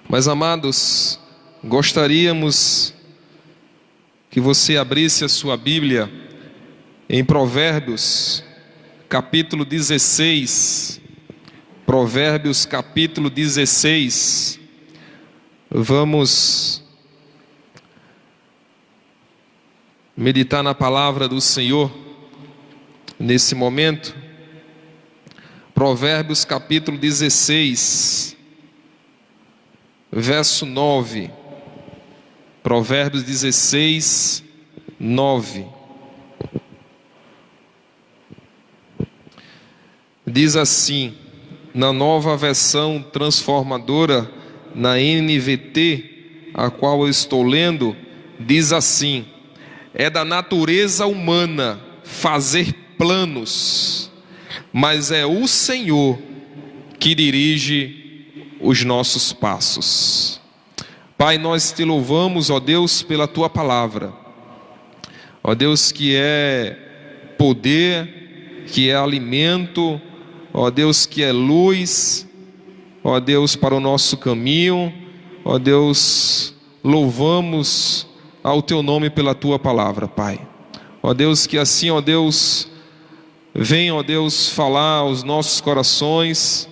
Mas, amados, gostaríamos que você abrisse a sua Bíblia em Provérbios, capítulo 16. Provérbios, capítulo 16. Vamos meditar na palavra do Senhor nesse momento. Provérbios, capítulo 16. Verso 9, Provérbios 16, 9. Diz assim, na nova versão transformadora, na NVT, a qual eu estou lendo, diz assim: é da natureza humana fazer planos, mas é o Senhor que dirige os nossos passos. Pai, nós te louvamos, ó Deus, pela tua palavra, ó Deus, que é poder, que é alimento, ó Deus, que é luz, ó Deus, para o nosso caminho. Ó Deus, louvamos ao teu nome pela tua palavra, Pai. Ó Deus, que assim, ó Deus, venha, ó Deus, falar aos nossos corações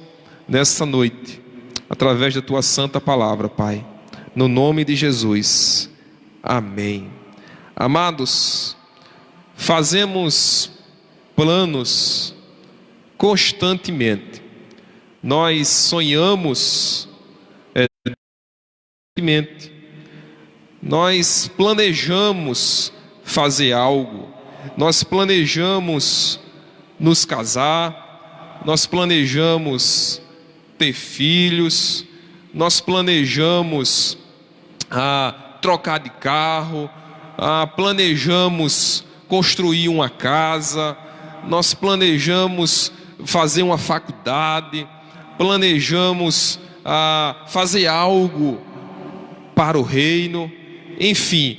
nesta noite, através da tua santa palavra, Pai, no nome de Jesus, amém. Amados, fazemos planos constantemente, nós sonhamos constantemente, nós planejamos fazer algo, nós planejamos nos casar, nós planejamos ter filhos, nós planejamos trocar de carro, planejamos construir uma casa, nós planejamos fazer uma faculdade, planejamos fazer algo para o reino, enfim,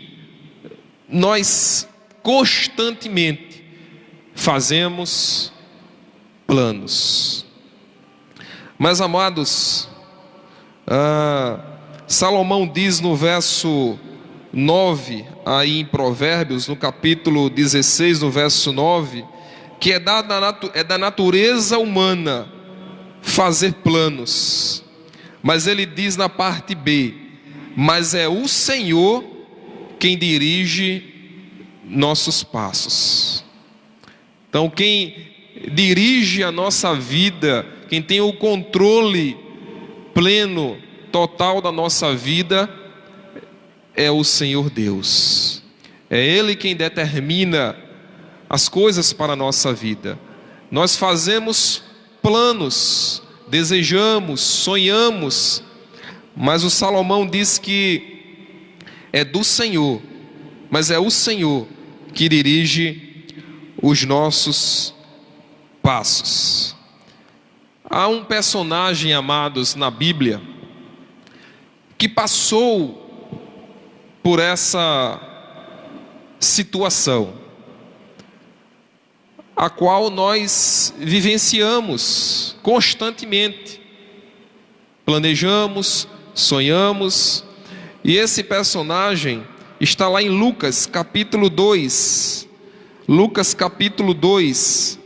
nós constantemente fazemos planos. Mas, amados, Salomão diz no verso 9, aí em Provérbios, no capítulo 16, no verso 9, que é da natureza humana fazer planos. Mas ele diz na parte B, mas é o Senhor quem dirige nossos passos. Então, quem dirige a nossa vida, quem tem o controle pleno, total da nossa vida, é o Senhor Deus. É Ele quem determina as coisas para a nossa vida. Nós fazemos planos, desejamos, sonhamos, mas o Salomão diz que é do Senhor, mas é o Senhor que dirige os nossos passos. Há um personagem, amados, na Bíblia, que passou por essa situação, a qual nós vivenciamos constantemente, planejamos, sonhamos, e esse personagem está lá em Lucas capítulo 2, Lucas capítulo 2,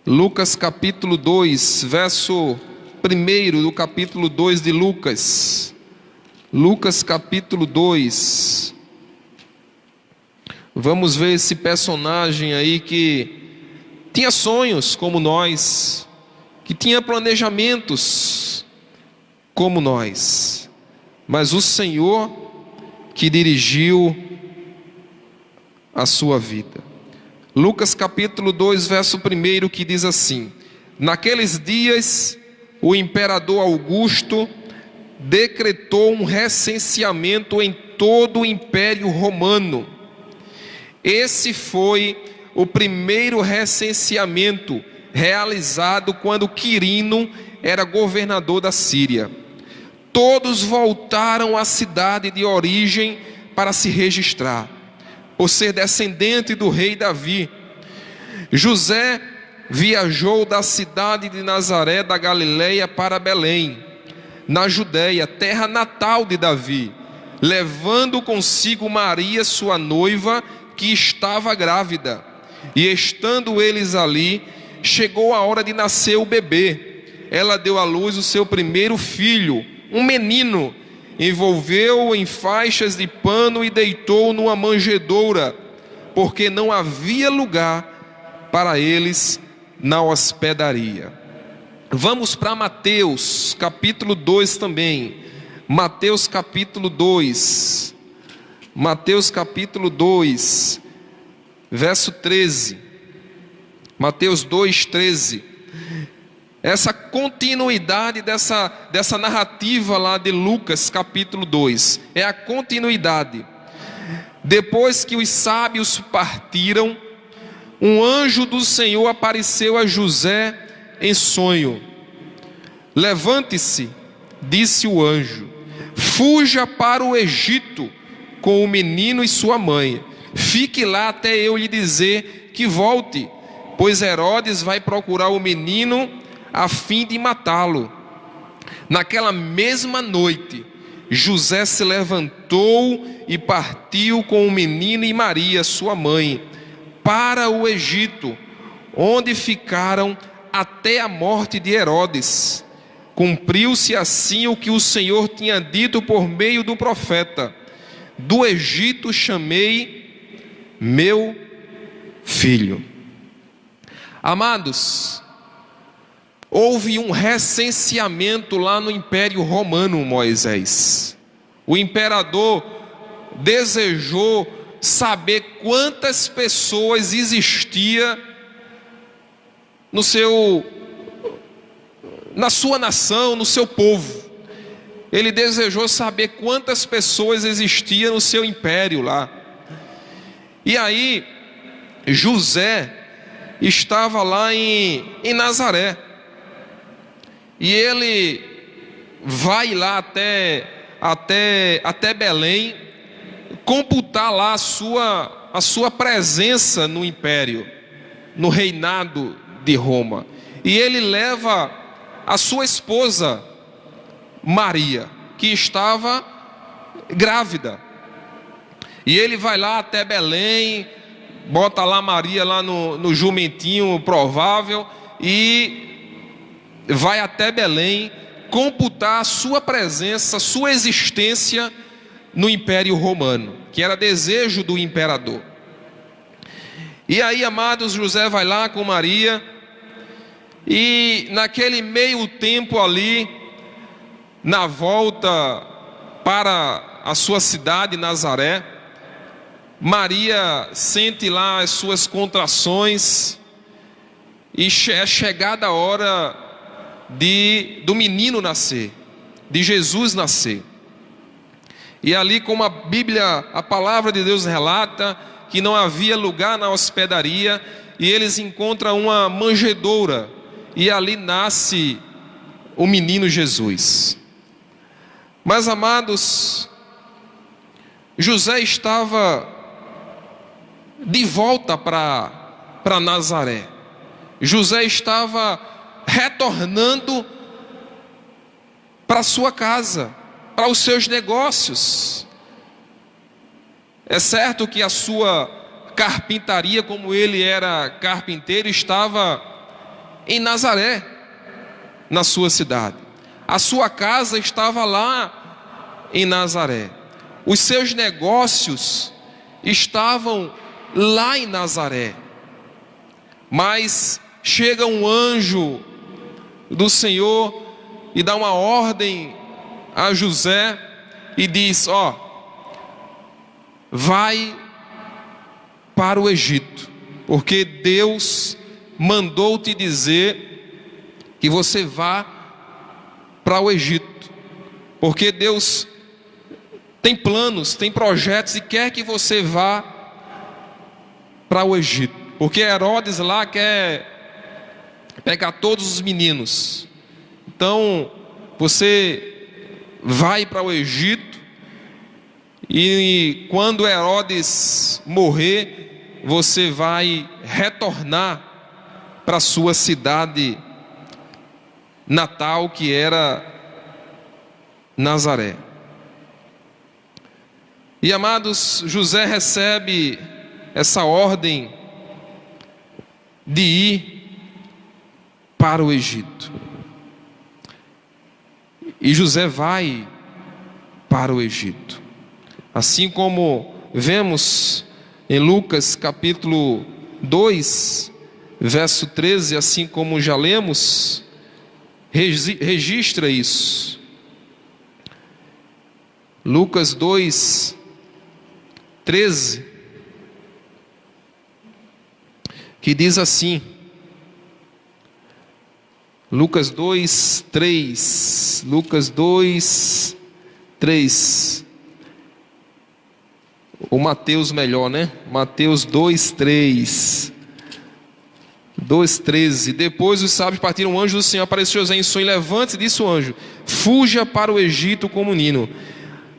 Lucas capítulo 2, verso 1 do capítulo 2 de Lucas. Lucas capítulo 2. Vamos ver esse personagem aí que tinha sonhos como nós, que tinha planejamentos como nós, mas o Senhor que dirigiu a sua vida. Lucas capítulo 2, verso 1, que diz assim: naqueles dias o imperador Augusto decretou um recenseamento em todo o Império Romano. Esse foi o primeiro recenseamento realizado quando Quirino era governador da Síria. Todos voltaram à cidade de origem para se registrar, por ser descendente do rei Davi. José viajou da cidade de Nazaré da Galileia para Belém, na Judéia, terra natal de Davi, levando consigo Maria, sua noiva, que estava grávida. E estando eles ali, chegou a hora de nascer o bebê. Ela deu à luz o seu primeiro filho, um menino, envolveu-o em faixas de pano e deitou-o numa manjedoura, porque não havia lugar para eles na hospedaria. Vamos para Mateus capítulo 2 também. Mateus capítulo 2. Mateus capítulo 2, verso 13. Mateus 2, 13. Essa continuidade dessa narrativa lá de Lucas capítulo 2. É a continuidade. Depois que os sábios partiram, um anjo do Senhor apareceu a José em sonho. Levante-se, disse o anjo, fuja para o Egito com o menino e sua mãe. Fique lá até eu lhe dizer que volte, pois Herodes vai procurar o menino a fim de matá-lo. Naquela mesma noite, José se levantou e partiu com o menino e Maria, sua mãe, para o Egito, onde ficaram até a morte de Herodes. Cumpriu-se assim o que o Senhor tinha dito por meio do profeta: do Egito chamei meu filho. Amados, houve um recenseamento lá no Império Romano, Moisés. O imperador desejou saber quantas pessoas existia na sua nação, no seu povo. Ele desejou saber quantas pessoas existiam no seu império lá. E aí, José estava lá em Nazaré. E ele vai lá até Belém, computar lá a sua presença no império, no reinado de Roma. E ele leva a sua esposa Maria, que estava grávida. E ele vai lá até Belém, bota lá Maria lá no jumentinho provável e vai até Belém computar a sua presença, a sua existência no Império Romano, que era desejo do imperador. E aí, amados, José vai lá com Maria, e naquele meio tempo ali, na volta para a sua cidade, Nazaré, Maria sente lá as suas contrações, e é chegada a hora do menino nascer, de Jesus nascer. E ali, como a Bíblia, a palavra de Deus relata, que não havia lugar na hospedaria, e eles encontram uma manjedoura, e ali nasce o menino Jesus. Mas, amados, José estava de volta para Nazaré. José estava retornando para sua casa, para os seus negócios. É certo que a sua carpintaria, como ele era carpinteiro, estava em Nazaré, na sua cidade. A sua casa estava lá em Nazaré. Os seus negócios estavam lá em Nazaré. Mas chega um anjo do Senhor e dá uma ordem a José e diz: vai para o Egito, porque Deus mandou te dizer que você vá para o Egito, porque Deus tem planos, tem projetos e quer que você vá para o Egito, porque Herodes lá quer pegar todos os meninos. Então você vai para o Egito, e quando Herodes morrer, você vai retornar para sua cidade natal, que era Nazaré. E amados, José recebe essa ordem de ir para o Egito. E José vai para o Egito. Assim como vemos em Lucas capítulo 2, verso 13, assim como já lemos, registra isso. Lucas 2, 13, que diz assim, Lucas 2, 3, Lucas 2, 3, o Mateus melhor, né? Mateus 2, 3, 2, 13, depois os sábios partiram, o anjo do Senhor apareceu a José em sonho, levante-se, disse o anjo, fuja para o Egito com o menino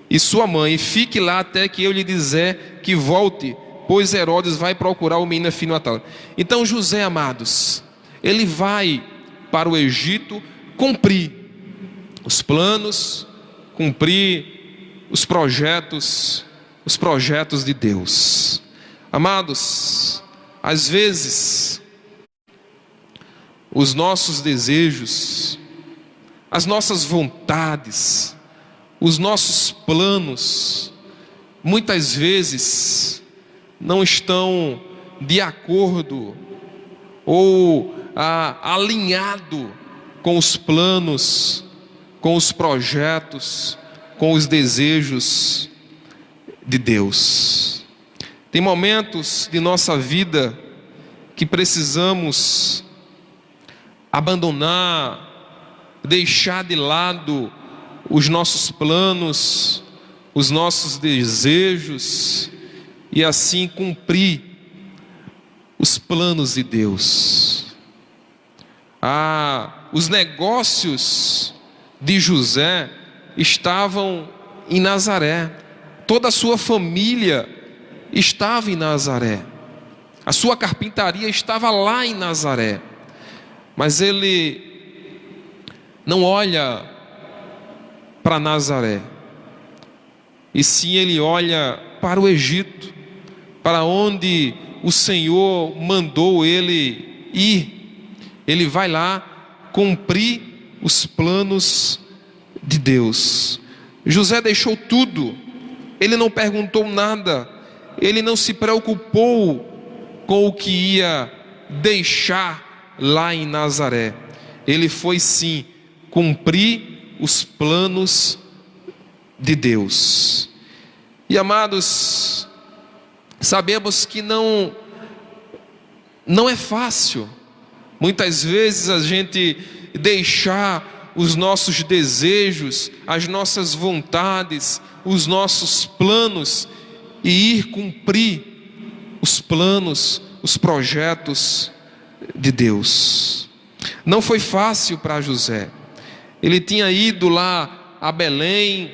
e sua mãe, e fique lá até que eu lhe dizer que volte, pois Herodes vai procurar o menino filho natal. Então José, amados, ele vai para o Egito cumprir os planos, cumprir os projetos de Deus. Amados, às vezes os nossos desejos, as nossas vontades, os nossos planos, muitas vezes não estão de acordo ou alinhado com os planos, com os projetos, com os desejos de Deus. Tem momentos de nossa vida que precisamos abandonar, deixar de lado os nossos planos, os nossos desejos, e assim cumprir os planos de Deus. Os negócios de José estavam em Nazaré, toda a sua família estava em Nazaré, a sua carpintaria estava lá em Nazaré, mas ele não olha para Nazaré, e sim ele olha para o Egito, para onde o Senhor mandou ele ir. Ele vai lá cumprir os planos de Deus. José deixou tudo, ele não perguntou nada, ele não se preocupou com o que ia deixar lá em Nazaré. Ele foi sim cumprir os planos de Deus. E amados, sabemos que não é fácil muitas vezes a gente deixar os nossos desejos, as nossas vontades, os nossos planos e ir cumprir os planos, os projetos de Deus. Não foi fácil para José. Ele tinha ido lá a Belém,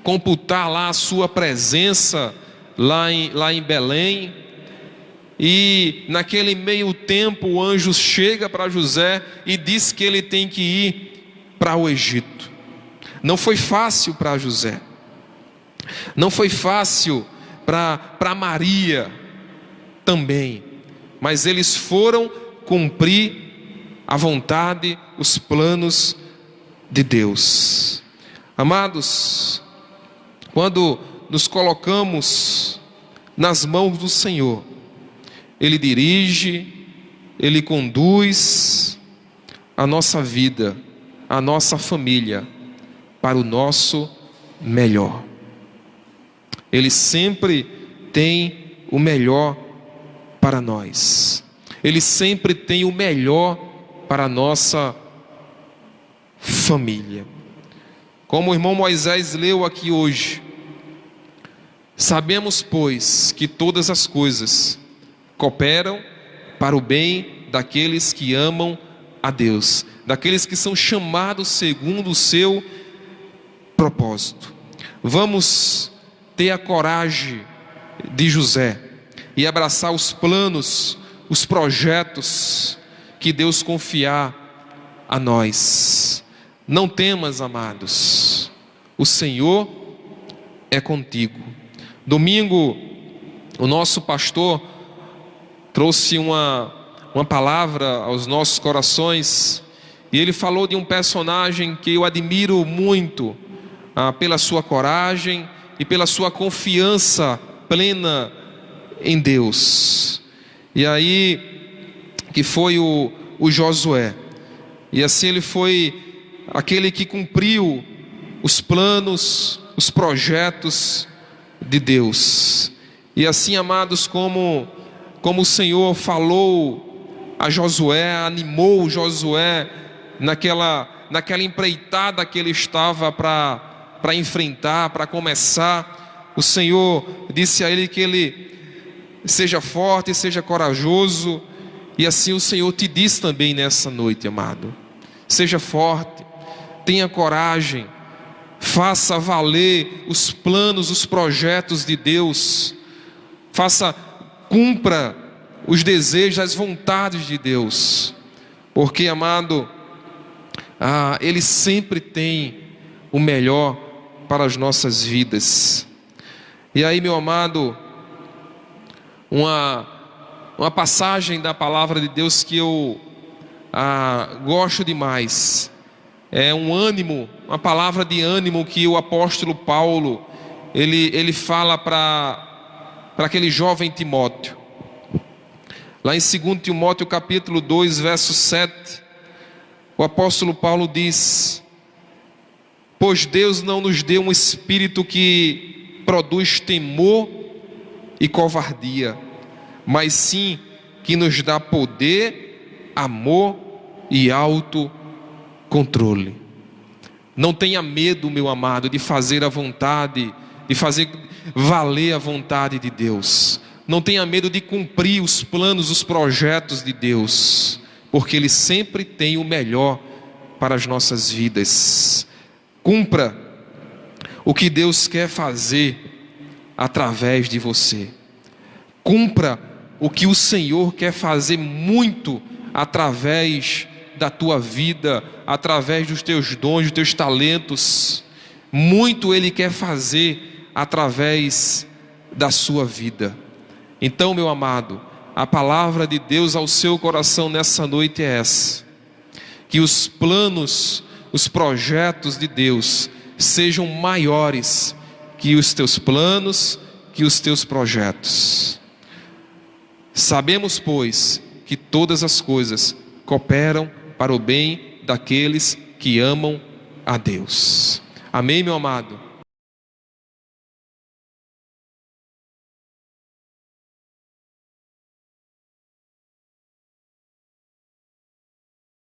computar lá a sua presença lá em Belém, e naquele meio tempo o anjo chega para José e diz que ele tem que ir para o Egito. Não foi fácil para José, não foi fácil para Maria também, mas eles foram cumprir a vontade, os planos de Deus. Amados, quando nos colocamos nas mãos do Senhor, Ele dirige, Ele conduz a nossa vida, a nossa família para o nosso melhor. Ele sempre tem o melhor para nós. Ele sempre tem o melhor para a nossa família. Como o irmão Moisés leu aqui hoje, sabemos, pois, que todas as coisas cooperam para o bem daqueles que amam a Deus, daqueles que são chamados segundo o seu propósito. Vamos ter a coragem de José e abraçar os planos, os projetos que Deus confiar a nós. Não temas, amados, o Senhor é contigo. Domingo, o nosso pastor trouxe uma palavra aos nossos corações, e ele falou de um personagem que eu admiro muito, pela sua coragem e pela sua confiança plena em Deus. E aí, que foi o Josué. E assim ele foi aquele que cumpriu os planos, os projetos de Deus. E assim, amados, como o Senhor falou a Josué, animou Josué naquela empreitada que ele estava para enfrentar, para começar, o Senhor disse a ele que ele seja forte, seja corajoso. E assim o Senhor te diz também nessa noite, amado: seja forte, tenha coragem, faça valer os planos, os projetos de Deus, cumpra os desejos, as vontades de Deus, porque, amado, Ele sempre tem o melhor para as nossas vidas. E aí, meu amado, uma passagem da palavra de Deus que eu gosto demais, é uma palavra de ânimo que o apóstolo Paulo, ele fala para aquele jovem Timóteo, lá em 2 Timóteo capítulo 2, verso 7, o apóstolo Paulo diz: pois Deus não nos deu um espírito que produz temor e covardia, mas sim que nos dá poder, amor e autocontrole. Não tenha medo, meu amado, de fazer a vontade, de fazer valer a vontade de Deus. Não tenha medo de cumprir os planos, os projetos de Deus, porque Ele sempre tem o melhor para as nossas vidas. Cumpra o que Deus quer fazer através de você. Cumpra o que o Senhor quer fazer muito através da tua vida, através dos teus dons, dos teus talentos. Muito Ele quer fazer através da sua vida. Então, meu amado, a palavra de Deus ao seu coração nessa noite é essa: que os planos, os projetos de Deus sejam maiores que os teus planos, que os teus projetos. Sabemos, pois, que todas as coisas cooperam para o bem daqueles que amam a Deus. Amém, meu amado?